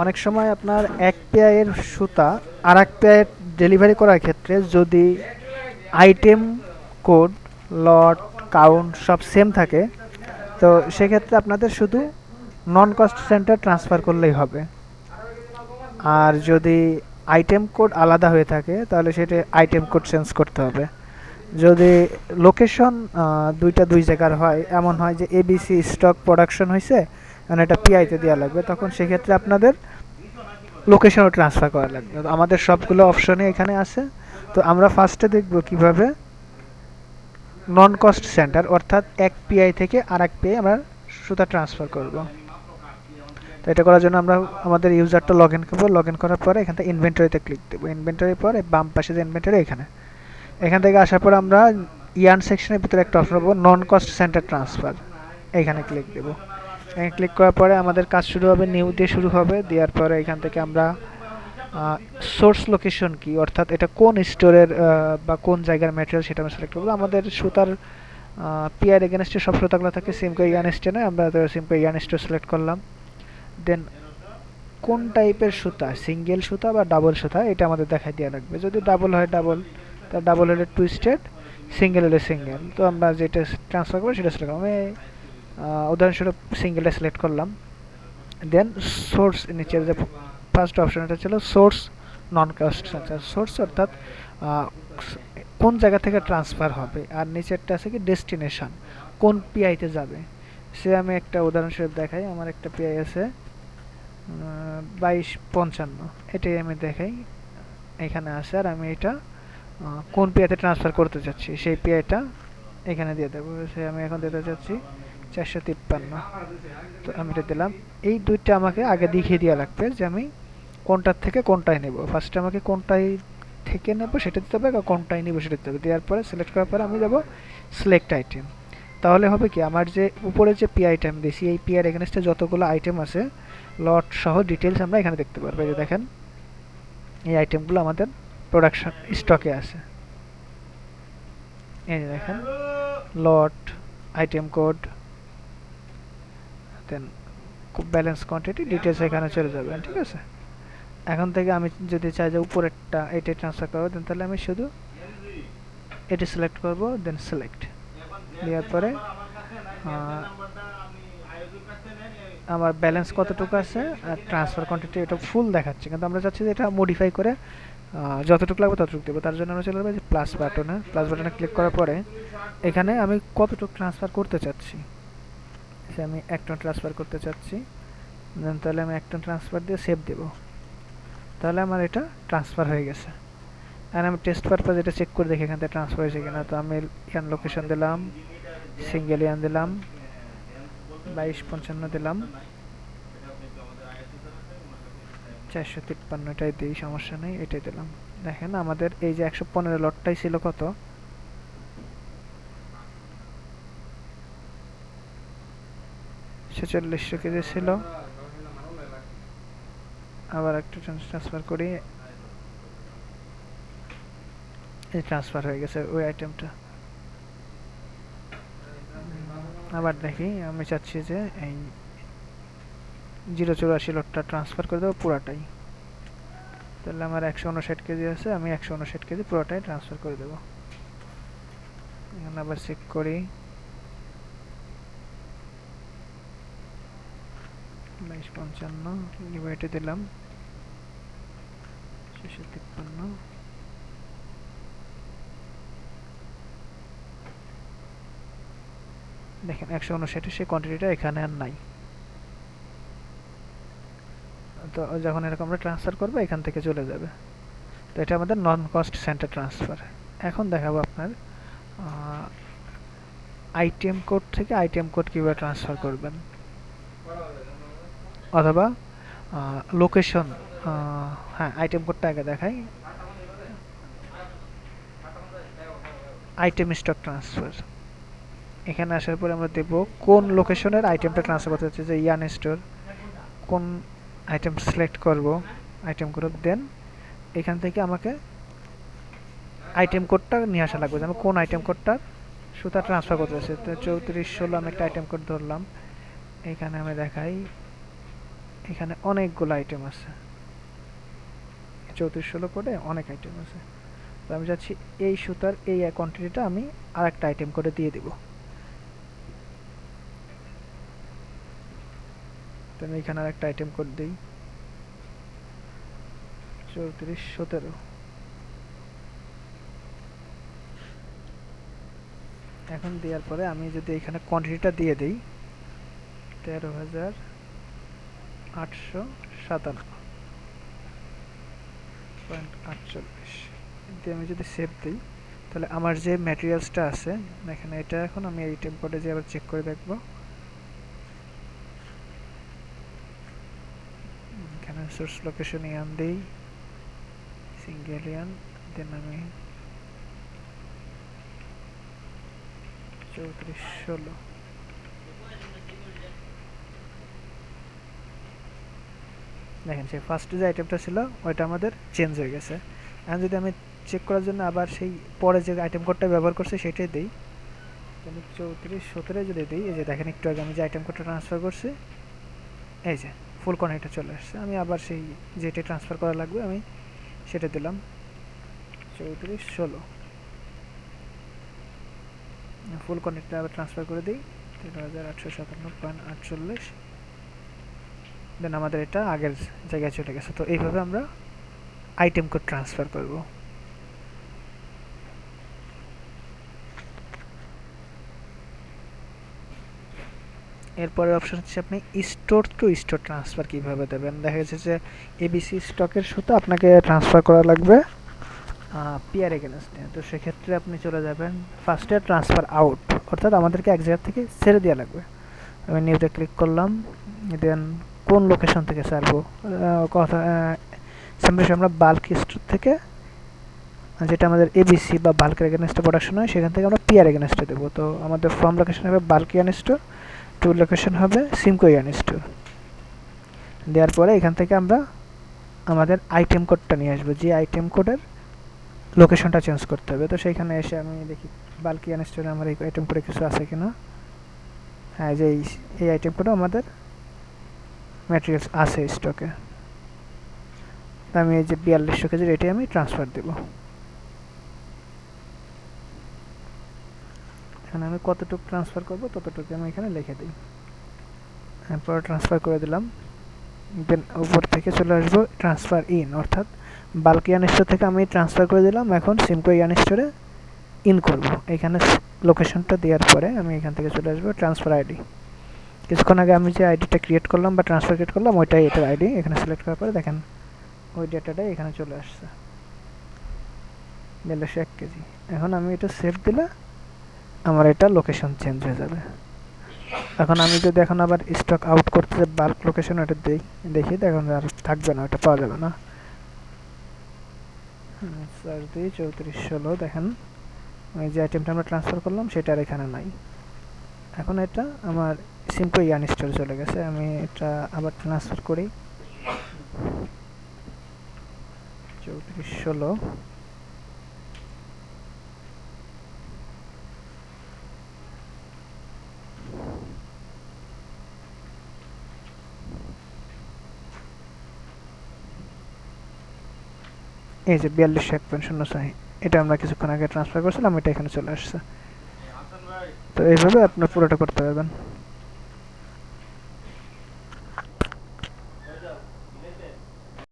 অনেক সময় আপনার এক পেয়ারের সুতা আর এক পেয়ার ডেলিভারি করার ক্ষেত্রে যদি আইটেম কোড, লট, কাউন্ট সব সেম থাকে, তো সেক্ষেত্রে আপনাদের শুধু নন কস্ট সেন্টার ট্রান্সফার করলেই হবে। আর যদি আইটেম কোড আলাদা হয়ে থাকে তাহলে সেটা আইটেম কোড চেঞ্জ করতে হবে। যদি লোকেশন দুইটা দুই জায়গার হয়, এমন হয় যে এবিসি স্টক প্রোডাকশন হয়েছে মানে এটা পিআইতে দেওয়া লাগবে, তখন সেক্ষেত্রে আপনাদের লোকেশনও ট্রান্সফার করা লাগবে। তো আমাদের সবগুলো অপশনে এখানে আছে। তো আমরা ফার্স্টে দেখব কিভাবে নন কস্ট সেন্টার অর্থাৎ এক পিআই থেকে আর এক পিআই আমরা সুতা ট্রান্সফার করব। তো এটা করার জন্য আমরা আমাদের ইউজারটা লগ ইন করবো। লগ ইন করার পরে এখান থেকে ইনভেন্টরিতে ক্লিক দেবো। ইনভেন্টরির পরে বাম পাশে যে ইনভেন্টরি, এখান থেকে আসার পর আমরা ইয়ান সেকশনের ভিতরে একটা অপশন পাবো নন কস্ট সেন্টার ট্রান্সফার, এখানে ক্লিক দেবো। এখানে ক্লিক করার পরে আমাদের কাজ শুরু হবে, নিউ দিয়ে শুরু হবে। দেওয়ার পরে এখান থেকে আমরা সোর্স লোকেশন কি, অর্থাৎ এটা কোন স্টোরের বা কোন জায়গার ম্যাটেরিয়াল সেটা আমরা সিলেক্ট করবো। আমাদের সুতার পিআর এগেনস্টে সব সুতাগুলো থাকে সিমকো ইয়ান স্টোরে, আমরা সিমকো ইয়ান স্টোর সিলেক্ট করলাম। দেন কোন টাইপের সুতা, সিঙ্গেল সুতা বা ডাবল সুতা, এটা আমাদের দেখাই দেওয়া লাগবে। যদি ডাবল হয় ডাবল, তা ডাবল হলে টুইস্টেড, সিঙ্গেল হলে সিঙ্গেল। তো আমরা যেটা ট্রান্সফার করবো সেটা সিলেক্ট করবো। আমি উদাহরণস্বরূপ সিঙ্গেলটা সিলেক্ট করলাম। দেন সোর্স, নিচের যে ফার্স্ট অপশন এটা ছিল সোর্স নন কস্ট সেন্টার। সোর্স অর্থাৎ কোন জায়গা থেকে ট্রান্সফার হবে, আর নিচেরটা আছে কি ডেস্টিনেশন, কোন পিআইতে যাবে। সে আমি একটা উদাহরণস্বরূপ দেখাই। আমার একটা পিআই আছে 2255, এটাই আমি দেখাই, এখানে আছে। আর আমি এটা কোন পিআইতে ট্রান্সফার করতে চাচ্ছি সেই পিআইটা এখানে দিয়ে দেবো। সে আমি এখন দিতে চাচ্ছি 453। তো আমি এটা দিলাম। এই দুইটা আমাকে আগে দেখিয়ে দেওয়া লাগবে যে আমি কোনটার থেকে কোনটায় নেব। ফার্স্টে আমাকে কোনটায় থেকে নেব সেটা দিতে হবে, কোনটায় নেব সেটা দিতে হবে। দেওয়ার পরে সিলেক্ট করার পরে আমি যাবো সিলেক্ট আইটেম। তাহলে হবে কি, আমার যে উপরে যে পি আইটেম দিয়েছি এই পি আর এগেনস্টে যতগুলো আইটেম আছে লট সহ ডিটেলস আমরা এখানে দেখতে পারবো। এই যে দেখেন, এই আইটেমগুলো আমাদের প্রোডাকশন স্টকে আছে। এই যে দেখেন, লট, আইটেম কোড, দেন ব্যালেন্স কোয়ান্টিটি, ডিটেলস এখানে চলে যাবে। ঠিক আছে, এখন থেকে আমি যদি চাই যে উপরেরটা এটাই ট্রান্সফার করবো, দেন তাহলে আমি শুধু এটি সিলেক্ট করব। দেন সিলেক্ট দেওয়ার পরে আমার ব্যালেন্স কতটুকু আছে আর ট্রান্সফার কোয়ান্টিটি এটা ফুল দেখাচ্ছে, কিন্তু আমরা চাচ্ছি যে এটা মডিফাই করে যতটুকু লাগবে ততটুকু দেবো। তার জন্য আমরা চলে যাবো যে প্লাস বাটনে। প্লাস বাটনে ক্লিক করার পরে এখানে আমি কতটুকু ট্রান্সফার করতে চাচ্ছি, সে আমি 1 টন ট্রান্সফার করতে চাচ্ছি। দেন তাহলে আমি 1 টন ট্রান্সফার দিয়ে সেভ দেবো। তাহলে আমার এটা ট্রান্সফার হয়ে গেছে। আর আমি টেস্ট পারপাস এটা চেক করে দেখি এখান থেকে ট্রান্সফার হয়েছে কিনা। তো আমি ইয়ান লোকেশন দিলাম, সিঙ্গেল ইয়ান দিলাম, 2255 দিলাম, 453 এটাই দিই, সমস্যা নেই, এটাই দিলাম। দেখেন আমাদের এই যে 115 লটটাই ছিল কত, 4600 কেজি ছিল। আবার একটা ট্রান্সফার করি, এই ট্রান্সফার হয়ে গেছে ওই আইটেমটা। আবার দেখি, আমি চাচ্ছি যে এই 084 লটটা ট্রান্সফার করে দেবো পুরাটাই। তাহলে আমার 159 কেজি আছে, আমি 159 কেজি পুরোটাই ট্রান্সফার করে দেবো। এখানে আবার চেক করি, 2255 ডিভাইডে দিলাম 653। দেখেন 159 সেই কোয়ান্টিটিটা এখানে আর নাই। তো যখন এরকম আমরা ট্রান্সফার করবো এখান থেকে চলে যাবে। তো এটা আমাদের নন কস্ট সেন্টার ট্রান্সফার। এখন দেখাবো আপনার আইটেম কোড থেকে আইটেম কোড কীভাবে ট্রান্সফার করবেন, অথবা লোকেশন। হ্যাঁ, আইটেম কোডটা আগে দেখাই। আইটেম স্টক ট্রান্সফার, এখানে আসার পরে আমরা দেব কোন লোকেশনের আইটেমটা ট্রান্সফার করতে হচ্ছে, যে ইয়ান স্টোর কোন আইটেম সিলেক্ট করব, আইটেম গ্রুপ। দেন এখান থেকে আমাকে আইটেম কোডটা নিয়ে আসা লাগবে, আমি কোন আইটেম কোডটা সুতা ট্রান্সফার করতে হচ্ছে। তো 3416 আমি একটা আইটেম কোড ধরলাম, এখানে আমি দেখাই এখানে অনেকগুলো আইটেম আছে, 3416 কোডে অনেক আইটেম আছে। তো আমি চাচ্ছি এই সুতার এই কোয়ান্টিটিটা আমি আরেকটা আইটেম করে দিয়ে দিব। তো আমি এখানে আরেকটা আইটেম কোড দিই 3417। এখন দেওয়ার পরে আমি যদি এখানে কোয়ান্টিটিটা দিয়ে দিই 13,857.48 দিয়ে আমি যদি সেভ দিই, তাহলে আমার যে ম্যাটেরিয়ালসটা আছে এখানে, এটা এখন আমি আইটেম কোডে যে আবার চেক করে দেখব। এখানে সোর্স লোকেশন ইয়ান দিই, সিঙ্গেল ইয়ান, দেন আমি 3416। দেখেন সেই ফার্স্ট যে আইটেমটা ছিল ওইটা আমাদের চেঞ্জ হয়ে গেছে। এখন যদি আমি চেক করার জন্য আবার সেই পরে যে আইটেম কোডটা ব্যবহার করছি সেটাই দিই, আমি 3417 যদি দিই, এই যে দেখেন একটু আগে আমি যে আইটেম কোডটা ট্রান্সফার করছি, এই যে ফুল কোয়ান্টিটি চলে আসছে। আমি আবার সেই যেটা ট্রান্সফার করা লাগবে আমি সেটা দিলাম 3416, ফুল কোয়ান্টিটিটা আবার ট্রান্সফার করে দিই 13,857.48। দেন আমাদের এটা আগের জায়গায় চলে গেছে। তো এইভাবে আমরা আইটেম কোড ট্রান্সফার করব। এরপরে অপশন হচ্ছে আপনি স্টোর টু স্টোর ট্রান্সফার কিভাবে দেবেন। দেখা যাচ্ছে যে এবিসি স্টকের সাথে আপনাকে ট্রান্সফার করা লাগবে পিয়ার এগেনস্টে। তো সেক্ষেত্রে আপনি চলে যাবেন ফার্স্টে ট্রান্সফার আউট, অর্থাৎ আমাদেরকে এক জায়গা থেকে ছেড়ে দেওয়া লাগবে। আমি নিউতে ক্লিক করলাম, দেন কোন লোকেশন থেকে ছাড়বো কথা সামনে আমরা বাল্ক স্টোর থেকে, যেটা আমাদের এবিসি বা বাল্কের এগেনস্টে প্রোডাকশন হয় সেখান থেকে আমরা পিয়ার এগেনস্টে দেবো। তো আমাদের ফর্ম লোকেশন হবে বাল্ক ইয়ান স্টোর, টু লোকেশন হবে সিমকো ইয়ান স্টোর। দেওয়ার পরে এখান থেকে আমরা আমাদের আইটেম কোডটা নিয়ে আসবো, যে আইটেম কোডের লোকেশনটা চেঞ্জ করতে হবে। তো সেইখানে এসে আমি দেখি বাল্ক ইয়ান স্টোরে আমার এই আইটেম কোডে কিছু আছে কিনা। হ্যাঁ, যে এই আইটেম কোডে আমাদের ম্যাটেরিয়ালস আছে স্টকে। আমি এই যে 4200 কেজির এটাই আমি ট্রান্সফার দেবো। এখানে আমি কতটুকু ট্রান্সফার করব ততটুকু আমি এখানে লিখে দিই, এরপর ট্রান্সফার করে দিলাম। দেন উপর থেকে চলে আসবো ট্রান্সফার ইন, অর্থাৎ বাল্ক ইয়ান স্টোর থেকে আমি ট্রান্সফার করে দিলাম, এখন সিমকো ইয়ান স্টোরে ইন করব। এখানে লোকেশনটা দেওয়ার পরে আমি এখান থেকে চলে আসবো ট্রান্সফার আইডি। কিছুক্ষণ আগে আমি যে আইডিটা ক্রিয়েট করলাম বা ট্রান্সফার ক্রিয়েট করলাম ওইটাই এটার আইডি। এখানে সিলেক্ট করার পরে দেখেন ওই ডেটাটাই এখানে চলে আসছে 1 কেজি। এখন আমি এটা সেভ দিলে আমার এটা লোকেশন চেঞ্জ হয়ে যাবে। এখন আমি যদি এখন আবার স্টক আউট করতে বাল্ক লোকেশন ওটা দিই, দেখি এখন আর থাকবে না, ওটা পাওয়া যাবে না। সার্চ দিই 3416, দেখেন ওই যে আইটেমটা আমরা ট্রান্সফার করলাম সেটা আর এখানে নাই। এখন এটা আমার সিমকো ইয়ান স্টোরে চলে গেছে। আমি এটা আবার ট্রান্সফার করি 3416। এই যে 4201.06, এটা আমরা কিছুক্ষণ আগে ট্রান্সফার করছিলাম, এটা এখানে চলে আসছে। তো এইভাবে আপনার পুরোটা করতে পারবেন।